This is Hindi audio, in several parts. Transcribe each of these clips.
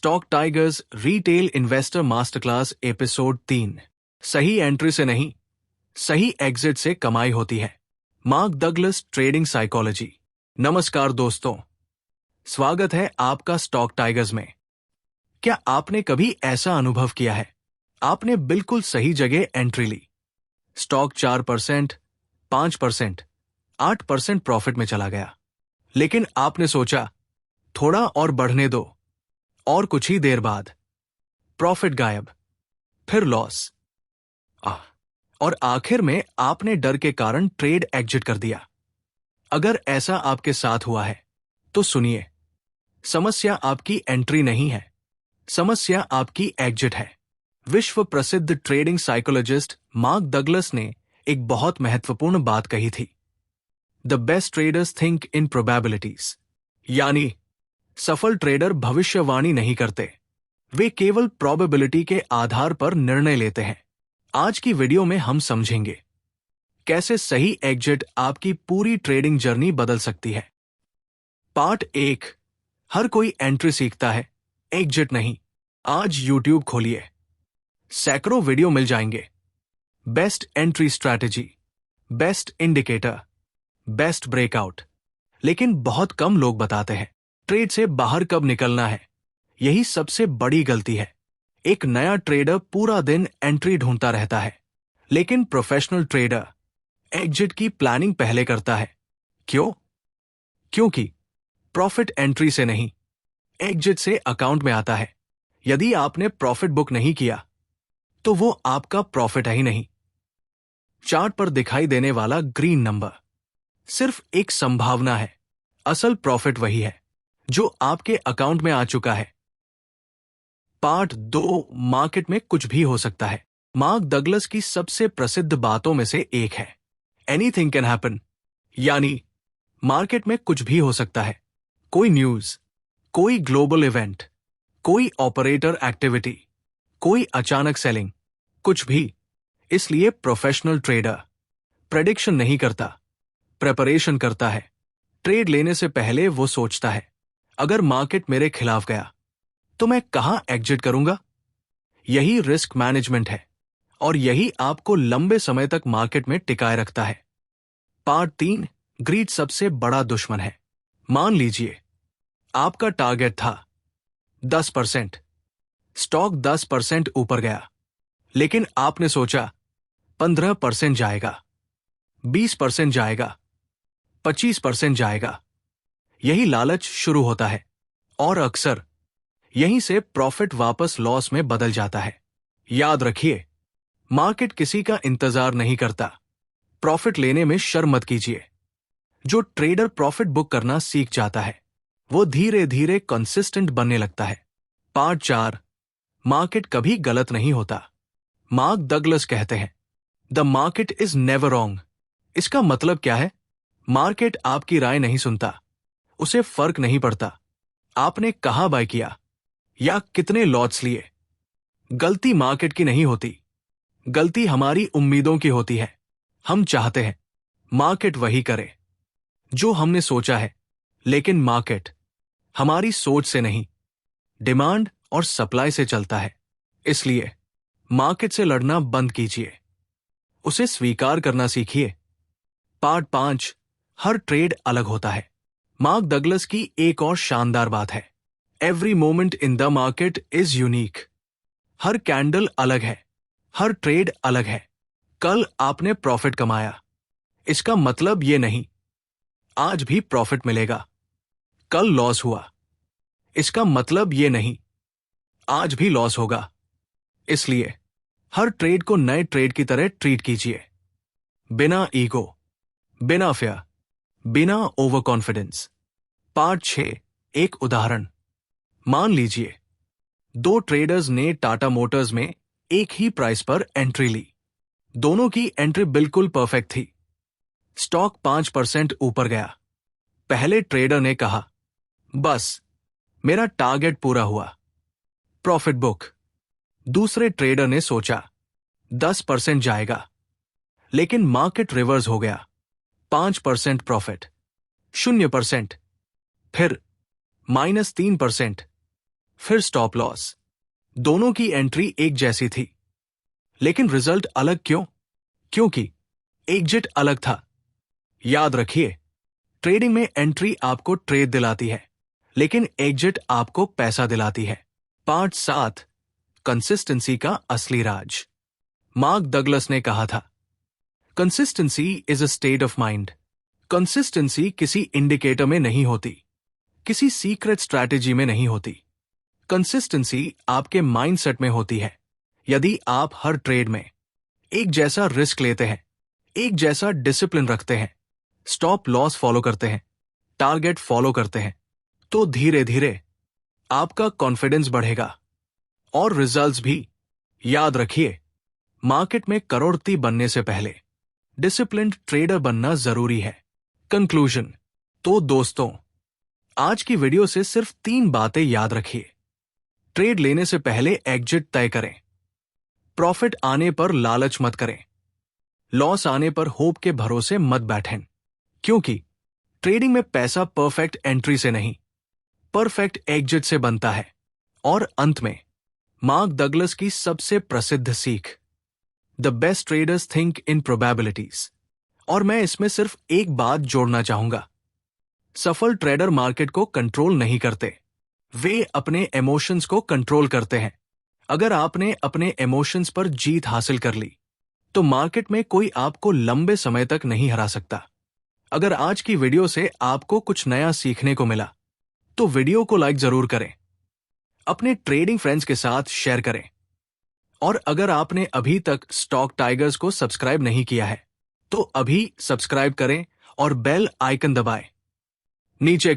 Stock tigers retail investor master class episode 3। सही एंट्री से नहीं, सही एग्जिट से कमाई होती है। Mark Douglas, trading psychology. नमस्कार दोस्तों, स्वागत है आपका स्टॉक टाइगर्स में। क्या आपने कभी ऐसा अनुभव किया है, आपने बिल्कुल सही जगह एंट्री ली, स्टॉक 4%, 5%, 8% प्रॉफिट में चला गया, लेकिन आपने सोचा थोड़ा और बढ़ने दो, और कुछ ही देर बाद प्रॉफिट गायब, फिर लॉस, और आखिर में आपने डर के कारण ट्रेड एग्जिट कर दिया। अगर ऐसा आपके साथ हुआ है तो सुनिए, समस्या आपकी एंट्री नहीं है, समस्या आपकी एग्जिट है। विश्व प्रसिद्ध ट्रेडिंग साइकोलॉजिस्ट मार्क डगलस ने एक बहुत महत्वपूर्ण बात कही थी, the best traders think in probabilities. यानी सफल ट्रेडर भविष्यवाणी नहीं करते, वे केवल प्रोबेबिलिटी के आधार पर निर्णय लेते हैं। आज की वीडियो में हम समझेंगे कैसे सही एग्जिट आपकी पूरी ट्रेडिंग जर्नी बदल सकती है। पार्ट 1, हर कोई एंट्री सीखता है, एग्जिट नहीं। आज यूट्यूब खोलिए, सैकड़ों वीडियो मिल जाएंगे। Best entry strategy, best indicator, best breakout, लेकिन बहुत कम लोग बताते हैं ट्रेड से बाहर कब निकलना है। यही सबसे बड़ी गलती है। एक नया ट्रेडर पूरा दिन एंट्री ढूंढता रहता है, लेकिन प्रोफेशनल ट्रेडर एग्जिट की प्लानिंग पहले करता है। क्यों? क्योंकि प्रॉफिट एंट्री से नहीं, एग्जिट से अकाउंट में आता है। यदि आपने प्रॉफिट बुक नहीं किया तो वो आपका प्रॉफिट है ही नहीं। चार्ट पर दिखाई देने वाला ग्रीन नंबर सिर्फ एक संभावना है, असल प्रॉफिट वही है जो आपके अकाउंट में आ चुका है। पार्ट 2, मार्केट में कुछ भी हो सकता है। मार्क डगलस की सबसे प्रसिद्ध बातों में से एक है, एनीथिंग कैन हैपन। यानी मार्केट में कुछ भी हो सकता है। कोई न्यूज, कोई ग्लोबल इवेंट, कोई ऑपरेटर एक्टिविटी, कोई अचानक सेलिंग, कुछ भी। इसलिए प्रोफेशनल ट्रेडर प्रेडिक्शन नहीं करता, प्रिपरेशन करता है। ट्रेड लेने से पहले वो सोचता है, अगर मार्केट मेरे खिलाफ गया तो मैं कहां एग्जिट करूंगा। यही रिस्क मैनेजमेंट है, और यही आपको लंबे समय तक मार्केट में टिकाए रखता है। पार्ट 3, ग्रीड सबसे बड़ा दुश्मन है। मान लीजिए आपका टारगेट था 10%, स्टॉक 10% ऊपर गया, लेकिन आपने सोचा 15% जाएगा, 20% जाएगा, 25% जाएगा। यही लालच शुरू होता है, और अक्सर यहीं से प्रॉफिट वापस लॉस में बदल जाता है। याद रखिए, मार्केट किसी का इंतजार नहीं करता। प्रॉफिट लेने में शर्म मत कीजिए। जो ट्रेडर प्रॉफिट बुक करना सीख जाता है, वो धीरे धीरे कंसिस्टेंट बनने लगता है। पार्ट 4, मार्केट कभी गलत नहीं होता। मार्क डगलस कहते हैं, the market is never wrong. इसका मतलब क्या है? मार्केट आपकी राय नहीं सुनता, उसे फर्क नहीं पड़ता आपने कहां बाय किया या कितने लॉट्स लिए। गलती मार्केट की नहीं होती, गलती हमारी उम्मीदों की होती है। हम चाहते हैं मार्केट वही करे जो हमने सोचा है, लेकिन मार्केट हमारी सोच से नहीं, डिमांड और सप्लाई से चलता है। इसलिए मार्केट से लड़ना बंद कीजिए, उसे स्वीकार करना सीखिए। पार्ट 5, हर ट्रेड अलग होता है। मार्क डगलस की एक और शानदार बात है, every moment in the market is unique. Her candle अलग है, हर ट्रेड अलग है। कल आपने प्रॉफिट कमाया, इसका मतलब ये नहीं आज भी प्रॉफिट मिलेगा। कल लॉस हुआ, इसका मतलब ये नहीं आज भी लॉस होगा। इसलिए हर ट्रेड को नए ट्रेड की तरह ट्रीट कीजिए, बिना ईगो, बिना फेयर, बिना ओवर कॉन्फिडेंस। पार्ट 6, एक उदाहरण। मान लीजिए 2 ट्रेडर्स ने टाटा मोटर्स में एक ही प्राइस पर एंट्री ली। दोनों की एंट्री बिल्कुल परफेक्ट थी। स्टॉक 5% ऊपर गया। पहले ट्रेडर ने कहा, बस मेरा टारगेट पूरा हुआ, प्रॉफिट बुक। दूसरे ट्रेडर ने सोचा 10% जाएगा, लेकिन मार्केट रिवर्स हो गया, 5% प्रॉफिट, 0%, फिर -3%, फिर स्टॉप लॉस। दोनों की एंट्री एक जैसी थी, लेकिन रिजल्ट अलग क्यों? क्योंकि एग्जिट अलग था। याद रखिए, ट्रेडिंग में एंट्री आपको ट्रेड दिलाती है, लेकिन एग्जिट आपको पैसा दिलाती है। पार्ट 7, कंसिस्टेंसी का असली राज। मार्क डगलस ने कहा था, consistency is a state of mind. Consistency किसी इंडिकेटर में नहीं होती, किसी सीक्रेट स्ट्रैटेजी में नहीं होती। कंसिस्टेंसी आपके माइंडसेट में होती है। यदि आप हर ट्रेड में एक जैसा रिस्क लेते हैं, एक जैसा डिसिप्लिन रखते हैं, स्टॉप लॉस फॉलो करते हैं, टारगेट फॉलो करते हैं, तो धीरे धीरे आपका कॉन्फिडेंस बढ़ेगा और रिजल्ट्स भी। याद रखिए, मार्केट में करोड़पति बनने से पहले डिसिप्लिन्ड ट्रेडर बनना जरूरी है। कंक्लूजन। तो दोस्तों, आज की वीडियो से सिर्फ 3 बातें याद रखिए। ट्रेड लेने से पहले एग्जिट तय करें। प्रॉफिट आने पर लालच मत करें। लॉस आने पर होप के भरोसे मत बैठें, क्योंकि ट्रेडिंग में पैसा परफेक्ट एंट्री से नहीं, परफेक्ट एग्जिट से बनता है। और अंत में मार्क डगलस की सबसे प्रसिद्ध सीख, the best traders think in probabilities. और मैं इसमें सिर्फ एक बात जोड़ना चाहूंगा, सफल ट्रेडर मार्केट को कंट्रोल नहीं करते, वे अपने इमोशंस को कंट्रोल करते हैं। अगर आपने अपने इमोशंस पर जीत हासिल कर ली, तो मार्केट में कोई आपको लंबे समय तक नहीं हरा सकता। अगर आज की वीडियो से आपको कुछ नया सीखने को मिला, तो वीडियो को लाइक जरूर करें, अपने ट्रेडिंग फ्रेंड्स के साथ शेयर करें। और अगर आपने अभी तक स्टॉक टाइगर्स को सब्सक्राइब नहीं किया है, तो अभी सब्सक्राइब करें और बेल आइकन दबाएं। नीचे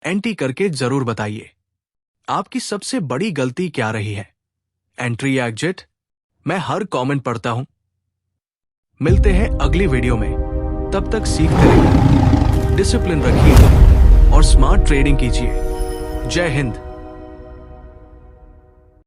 एंटी करके जरूर बताइए, आपकी सबसे बड़ी गलती क्या रही है, एंट्री या एग्जिट? मैं हर कमेंट पढ़ता हूं। मिलते हैं अगली वीडियो में, तब तक सीखते रहिए, डिसिप्लिन रखिए और स्मार्ट ट्रेडिंग कीजिए। जय हिंद।